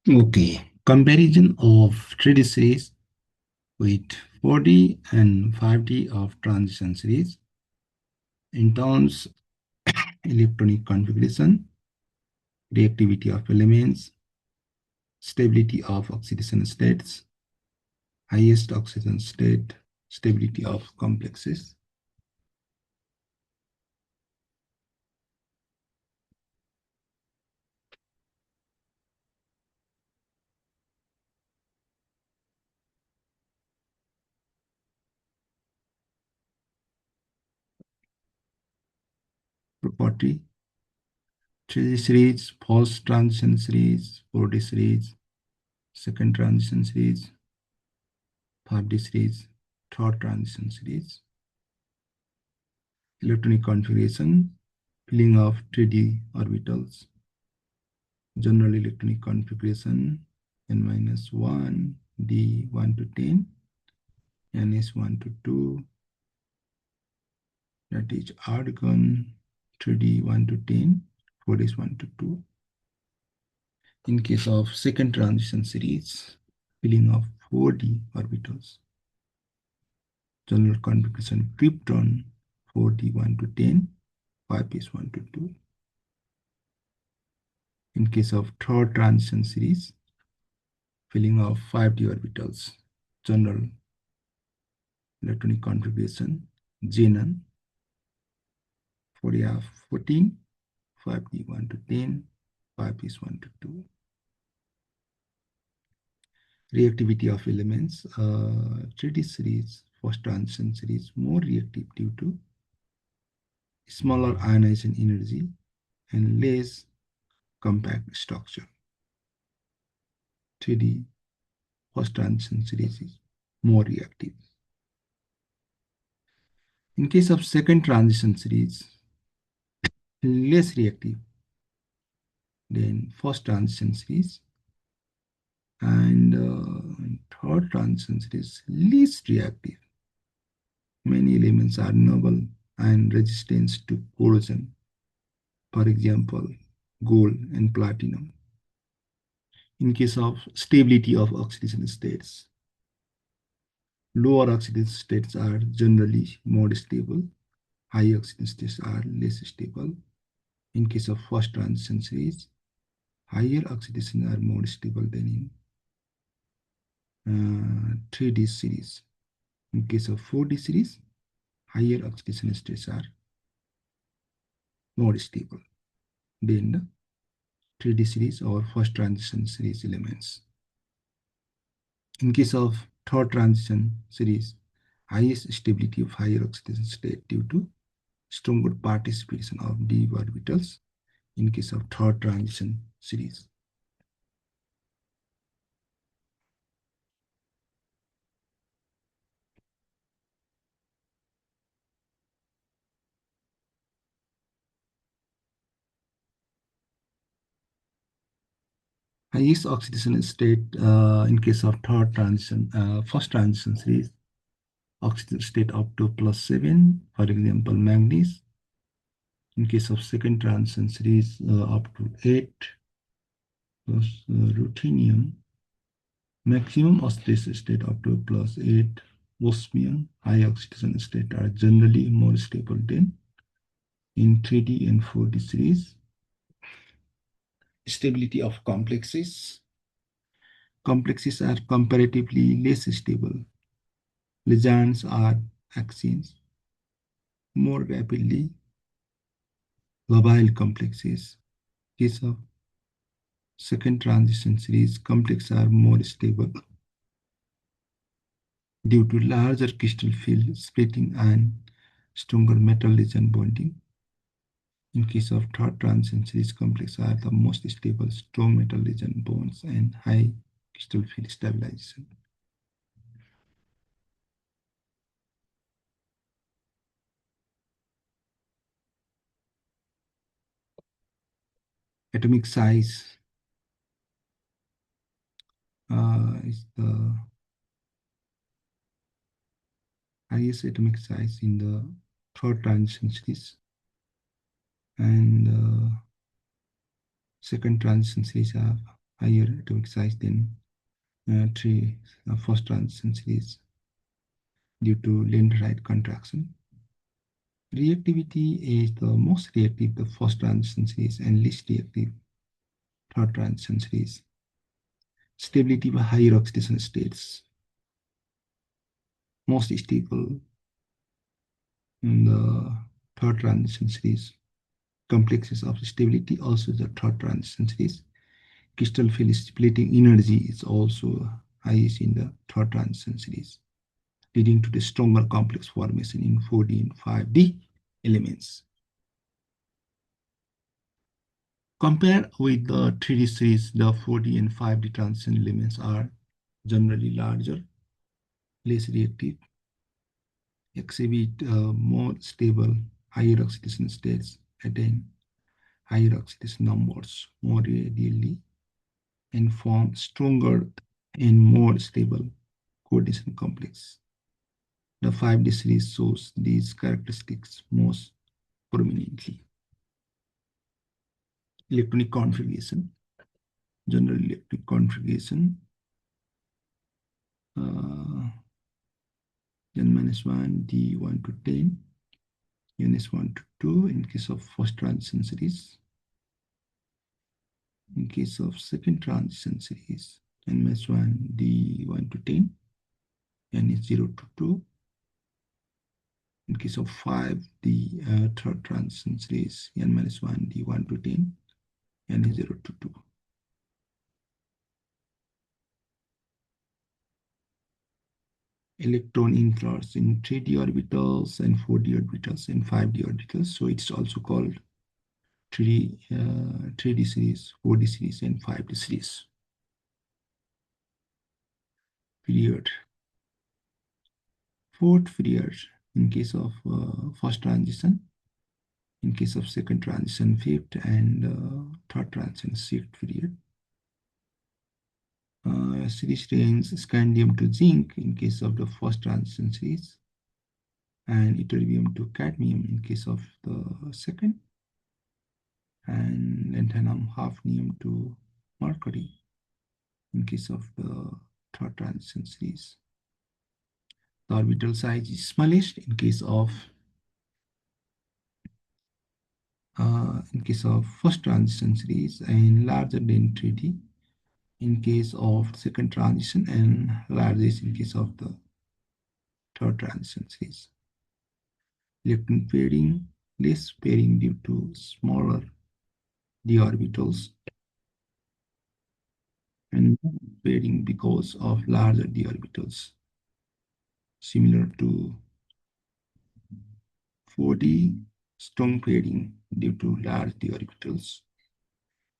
Okay, comparison of 3D series with 4D and 5D of transition series in terms electronic configuration, reactivity of elements, stability of oxidation states, highest oxidation state, stability of complexes. Property, 3D series, first transition series, 4D series, second transition series, 5D series, third transition series. Electronic configuration, filling of 3D orbitals, general electronic configuration, n-1, d1 to 10, ns1 to 2, that is argon, 3d 1 to 10, 4s 1 to 2. In case of second transition series, filling of 4d orbitals, general configuration krypton, 4d 1 to 10, 5s 1 to 2. In case of third transition series, filling of 5d orbitals, general electronic configuration, xenon, 4f 14, 5d 1 to 10, 5s 1 to 2. Reactivity of elements, 3D series, first transition series, more reactive due to smaller ionization energy and less compact structure. 3D first transition series is more reactive. In case of second transition series, less reactive than first transition series, and third transition series least reactive. Many elements are noble and resistant to corrosion. For example, gold and platinum. In case of stability of oxidation states, lower oxidation states are generally more stable. High oxidation states are less stable. In case of first transition series, higher oxidation are more stable than in 3D series. In case of 4D series, higher oxidation states are more stable than the 3D series or first transition series elements. In case of third transition series, highest stability of higher oxidation state due to stronger participation of d orbitals in case of third transition series. Highest oxidation state in case of first transition series, oxidation state up to +7, for example, manganese. In case of second transition series, up to 8, plus ruthenium. Maximum oxidation state up to +8, osmium. High oxidation state are generally more stable than in 3D and 4D series. Stability of complexes. Complexes are comparatively less stable. Ligands are exchange more rapidly. Labile complexes. Case of second transition series, complexes are more stable due to larger crystal field splitting and stronger metal-ligand bonding. In case of third transition series, complexes are the most stable, strong metal-ligand bonds and high crystal field stabilization. Atomic size is the highest atomic size in the third transition series, and second transition series have higher atomic size than three first transition series due to dendrite contraction. Reactivity is the most reactive, the first transition series, and least reactive, third transition series. Stability by higher oxidation states. Most stable in the third transition series. Complexes of stability also the third transition series. Crystal field splitting energy is also highest in the third transition series, leading to the stronger complex formation in 4D and 5D elements. Compared with the 3D series, the 4D and 5D transition elements are generally larger, less reactive, exhibit more stable, higher oxidation states, attain higher oxidation numbers more readily, and form stronger and more stable coordination complex. The 5D series shows these characteristics most prominently. Electronic configuration, general electronic configuration, n-1, d1 to 10, n-1 to 2 in case of first transition series. In case of second transition series, n-1, d1 to 10, n is 0 to 2. In case of 5, the third transition series, n-1, d1 to 10, n is 0 to 2. Electron inflows in 3D orbitals and 4D orbitals and 5D orbitals. So it's also called 3D series, 4D series, and 5D series. Period. Fourth period in case of first transition, in case of second transition, fifth, and third transition, sixth period. Series range scandium to zinc in case of the first transition series, and ytterbium to cadmium in case of the second, and lanthanum hafnium to mercury in case of the third transition series. The orbital size is smallest in case of first transition series and larger than 3D in case of second transition and largest in case of the third transition series. Electron pairing, less pairing due to smaller d orbitals, and pairing because of larger d orbitals, similar to 4D, strong pairing due to large d orbitals.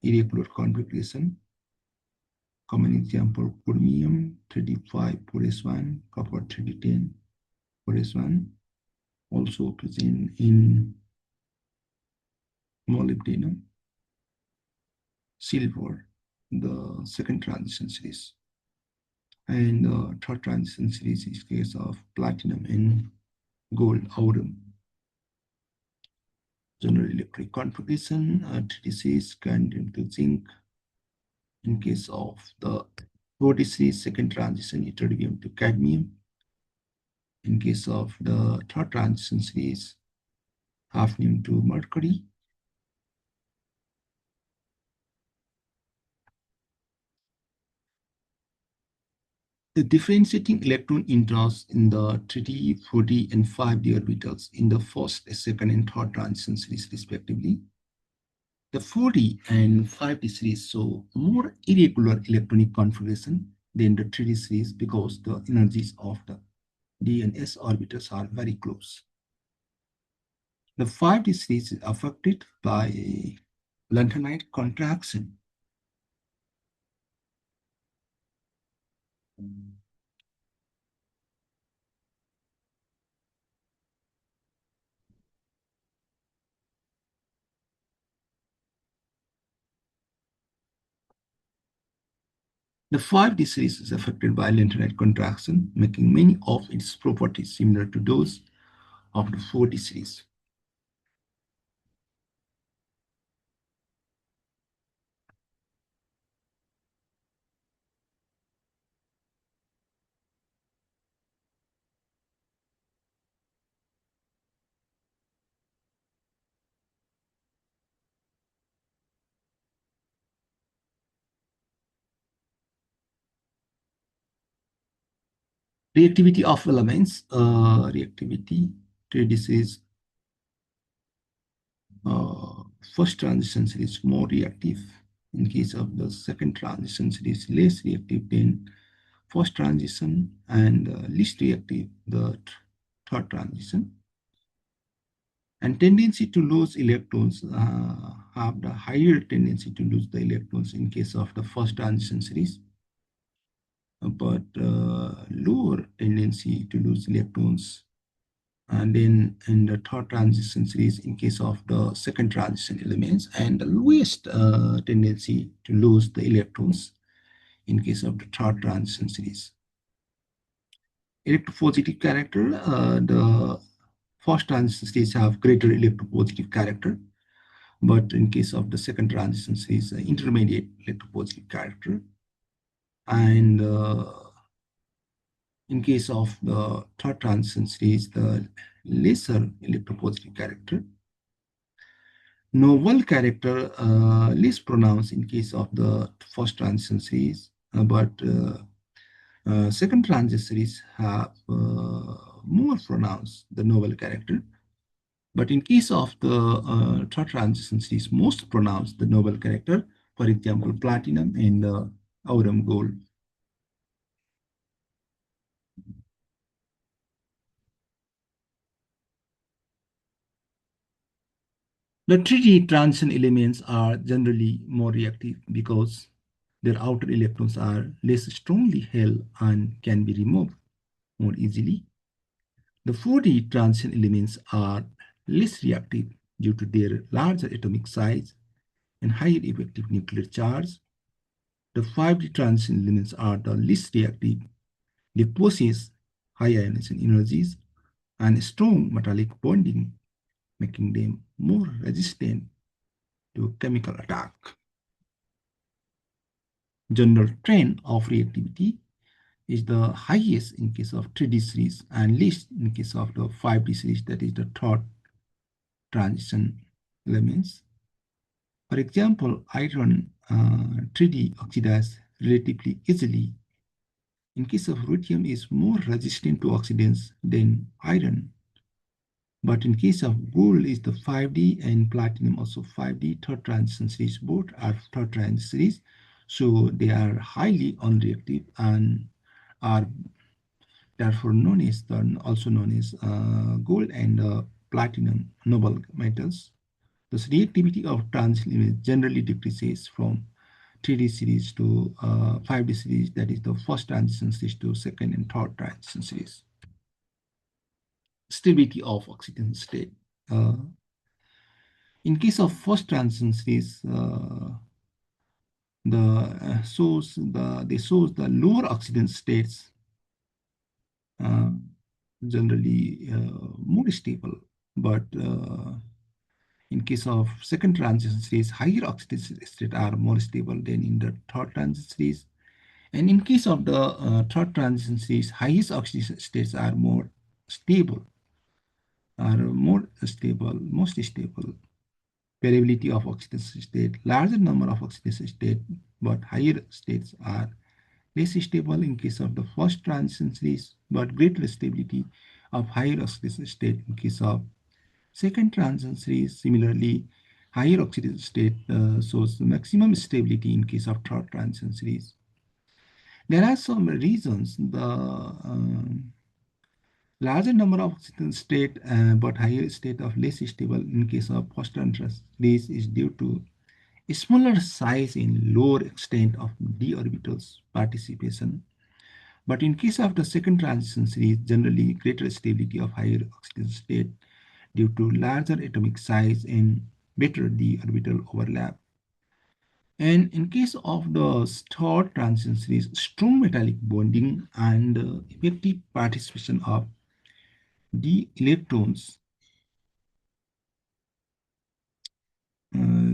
Irregular configuration. Common example, chromium 35 4s1, copper 3010 4s1, also present in molybdenum, silver, the second transition series. And the third transition series is case of platinum and gold, aurum. General electric configuration, 3D series content to zinc. In case of the 4D series, second transition, ytterbium to cadmium. In case of the third transition series, hafnium to mercury. The differentiating electron interest in the 3D, 4D, and 5D orbitals in the first, second, and third transition series, respectively. The 4D and 5D series show more irregular electronic configuration than the 3D series because the energies of the D and S orbitals are very close. The 5D series is affected by lanthanide contraction. The 5D series is affected by lanthanide contraction, making many of its properties similar to those of the 4D series. Reactivity of elements. Reactivity. This is uh, first transition series more reactive. In case of the second transition series, less reactive than first transition, and least reactive, the third transition. And tendency to lose electrons have the higher tendency to lose the electrons in case of the first transition series, but lower tendency to lose electrons. And then in the third transition series, in case of the second transition elements, and the lowest tendency to lose the electrons in case of the third transition series. Electropositive character, the first transition series have greater electropositive character, but in case of the second transition series, intermediate electropositive character. And in case of the third transition series, the lesser electropositive character. Novel character less pronounced in case of the first transition series, but second transition series have more pronounced the novel character. But in case of the third transition series, most pronounced the noble character, for example, platinum and aurum gold. The 3D transition elements are generally more reactive because their outer electrons are less strongly held and can be removed more easily. The 4D transition elements are less reactive due to their larger atomic size and higher effective nuclear charge. The 5D transition elements are the least reactive. They possess high ionization energies and strong metallic bonding, making them more resistant to chemical attack. General trend of reactivity is the highest in case of 3D series and least in case of the 5D series, that is the third transition elements. For example, iron 3D oxidizes relatively easily. In case of ruthenium, is more resistant to oxidants than iron. But in case of gold, is the 5D and platinum also 5D third transition series. Both are third transition series, so they are highly unreactive and are therefore known as also known as gold and platinum noble metals. Thus, reactivity of transition generally decreases from 3D series to 5D series, that is the first transition series to second and third transition series. Stability of oxidation state. In case of first transition series, they shows the lower oxidation states uh, generally more stable, but in case of second transition series, higher oxidation states are more stable than in the third transition series. And in case of the third transition series, highest oxidation states are more stable, most stable. Variability of oxidation state, larger number of oxidation state, but higher states are less stable in case of the first transition series, but greater stability of higher oxidation state in case of second transition series. Similarly, higher oxidation state shows maximum stability in case of third transition series. There are some reasons. The larger number of oxidation state but higher state of less stable in case of first transition series is due to smaller size and lower extent of d orbitals participation. But in case of the second transition series, generally greater stability of higher oxidation state due to larger atomic size and better d orbital overlap. And in case of the third transition series, strong metallic bonding and effective participation of d electrons.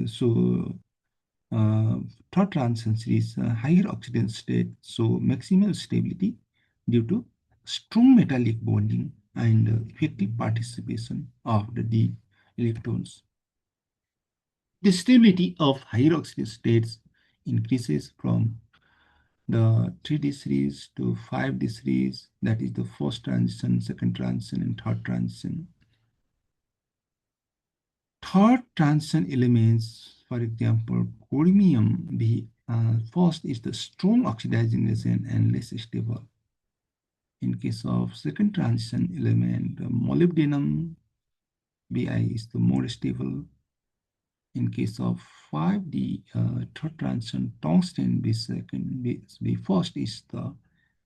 So uh, third transition series, higher oxidation state, so maximum stability due to strong metallic bonding and effective participation of the d electrons. The stability of higher oxidation states increases from the 3D series to 5D series, that is the first transition, second transition, and third transition. Third transition elements, for example, chromium, the first is the strong oxidizing agent and less stable. In case of second transition element, molybdenum, Bi is the more stable. In case of 5D, third transition, tungsten, B first is the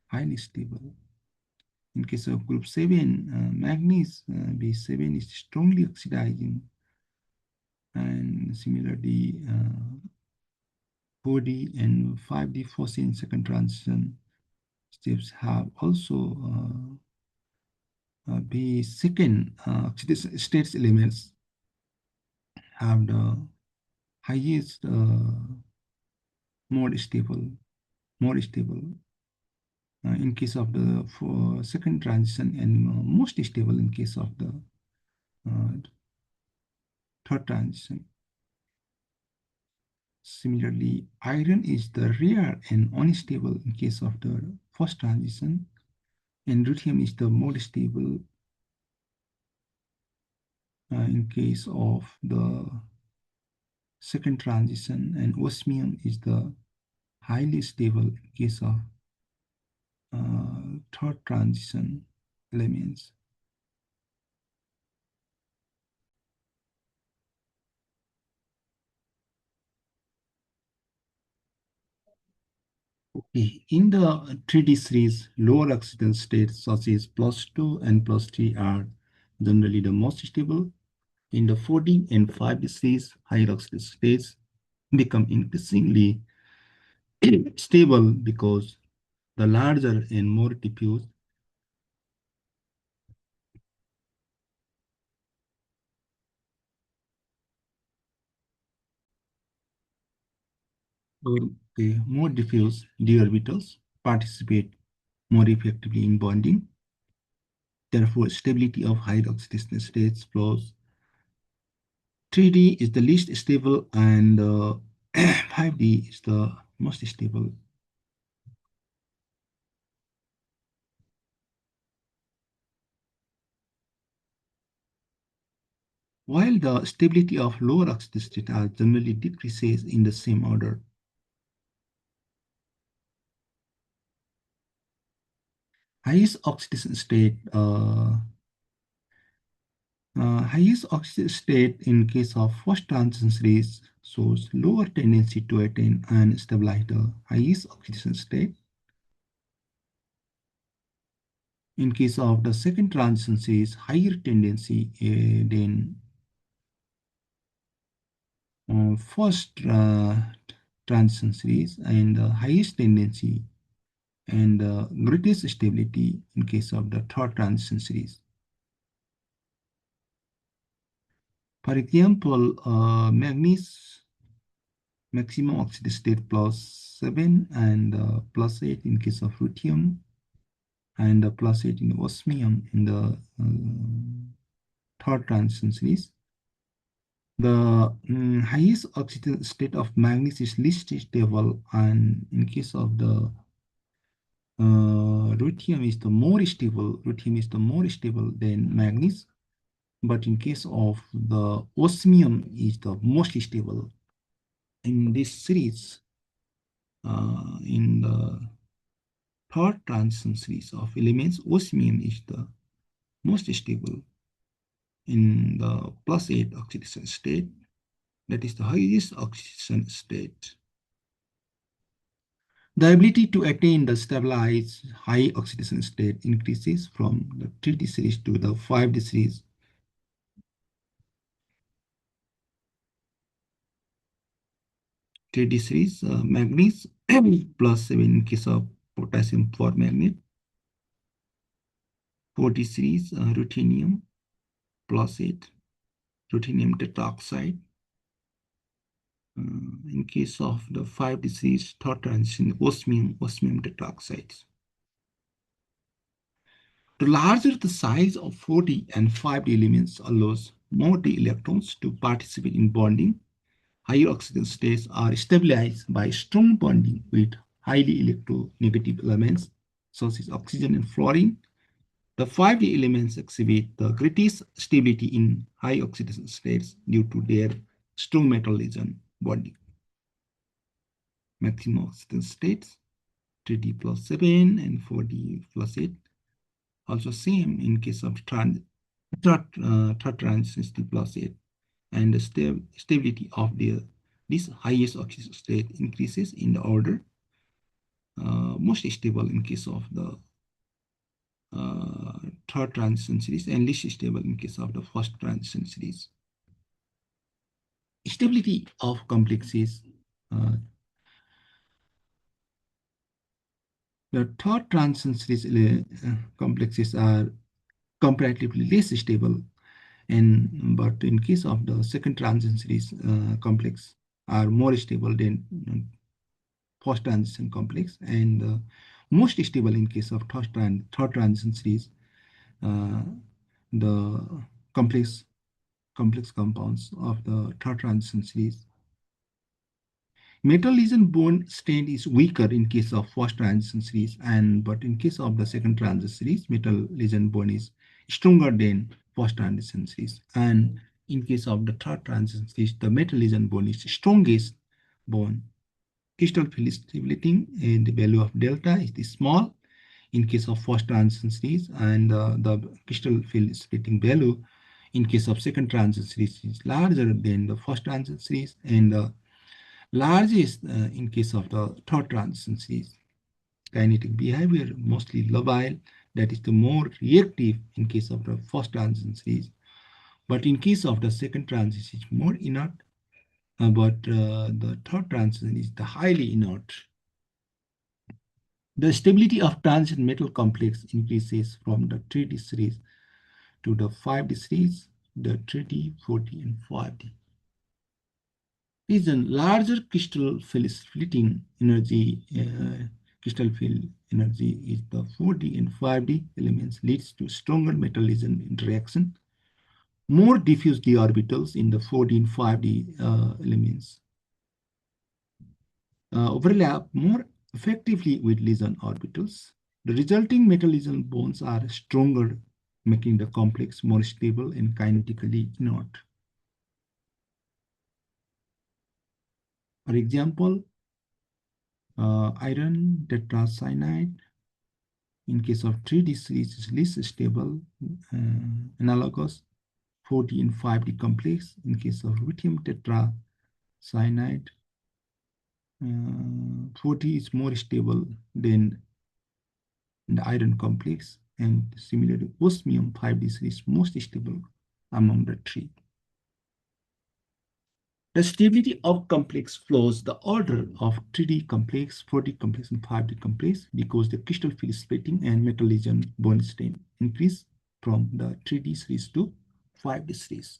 highly stable. In case of group 7, manganese, B7 is strongly oxidizing. And similarly, 4D and 5D first and second transition steps have also the second oxidation states elements have the highest more stable, more stable. In case of the second transition and most stable in case of the uh, third transition. Similarly, iron is the rare and unstable in case of the first transition, and ruthenium is the more stable in case of the second transition, and osmium is the highly stable in case of third transition elements. Okay. In the 3D series, lower oxidation states such as +2 and +3 are generally the most stable. In the 4D and 5D series, higher oxidation states become increasingly stable because the larger and more diffuse the more diffuse d orbitals participate more effectively in bonding. Therefore, stability of higher oxidation states flows. 3D is the least stable and 5D is the most stable. While the stability of lower oxidation states are generally decreases in the same order. Highest oxidation state highest oxidation state in case of first transition series shows lower tendency to attain and stabilize the highest oxidation state. In case of the second transition series, higher tendency than first transition series, and the highest tendency and greatest stability in case of the third transition series. For example, manganese maximum oxidation state +7 and +8 in case of ruthenium, and +8 in osmium in the third transition series. The highest oxidation state of manganese is least stable, and in case of the ruthenium is the more stable. Ruthenium is the more stable than manganese, but in case of the osmium is the most stable. In this series, in the third transition series of elements, osmium is the most stable in the +8 oxidation state. That is the highest oxidation state. The ability to attain the stabilized high oxidation state increases from the 3D series to the 5D series. 3D series, manganese +7 in case of potassium permanganate. 4D series, ruthenium +8, ruthenium tetroxide. In case of the 5D series, third transition, osmium tetroxides. The larger the size of 4D and 5D elements allows more d electrons to participate in bonding. Higher oxidation states are stabilized by strong bonding with highly electronegative elements such as oxygen and fluorine. The 5D elements exhibit the greatest stability in high oxidation states due to their strong metal lesion bonding. Maximum oxidation states 3D plus 7 and 4D plus 8. Also same in case of third transition plus 8. And the stability of this highest oxidation state increases in the order. Most stable in case of the third transition series and least stable in case of the first transition series. Stability of complexes. The third transition series complexes are comparatively less stable, but in case of the second transition series complex are more stable than first transition complex, and most stable in case of third transition series. The complex compounds of the third transition series. Metal lesion bond strength is weaker in case of first transition series, but in case of the second transition series, metal lesion bond is stronger than first transition series. And in case of the third transition series, the metal lesion bond is strongest bond. Crystal field stability and the value of delta is small in case of first transition series, and the crystal field splitting value in case of second transition series is larger than the first transition series, and the largest in case of the third transition series. Kinetic behavior mostly labile, that is the more reactive in case of the first transition series, but in case of the second transition is more inert, but the third transition is the highly inert. The stability of transition metal complex increases from the 3D series to the 5D series, the 3D, 4D, and 5D. Reason larger crystal field splitting energy, crystal field energy is the 4D and 5D elements leads to stronger metal lesion interaction. More diffuse d orbitals in the 4D and 5D elements overlap more effectively with lesion orbitals. The resulting metal lesion bonds are stronger, making the complex more stable and kinetically inert. For example, iron tetracyanide in case of 3D series is less stable, analogous 4D and 5D complex. In case of ruthenium tetracyanide, 4D is more stable than the iron complex, and similarly osmium 5D series most stable among the three. The stability of complex flows the order of 3D complex, 4D complex, and 5D complex because the crystal field splitting and metal lesion bond strength increase from the 3D series to 5D series.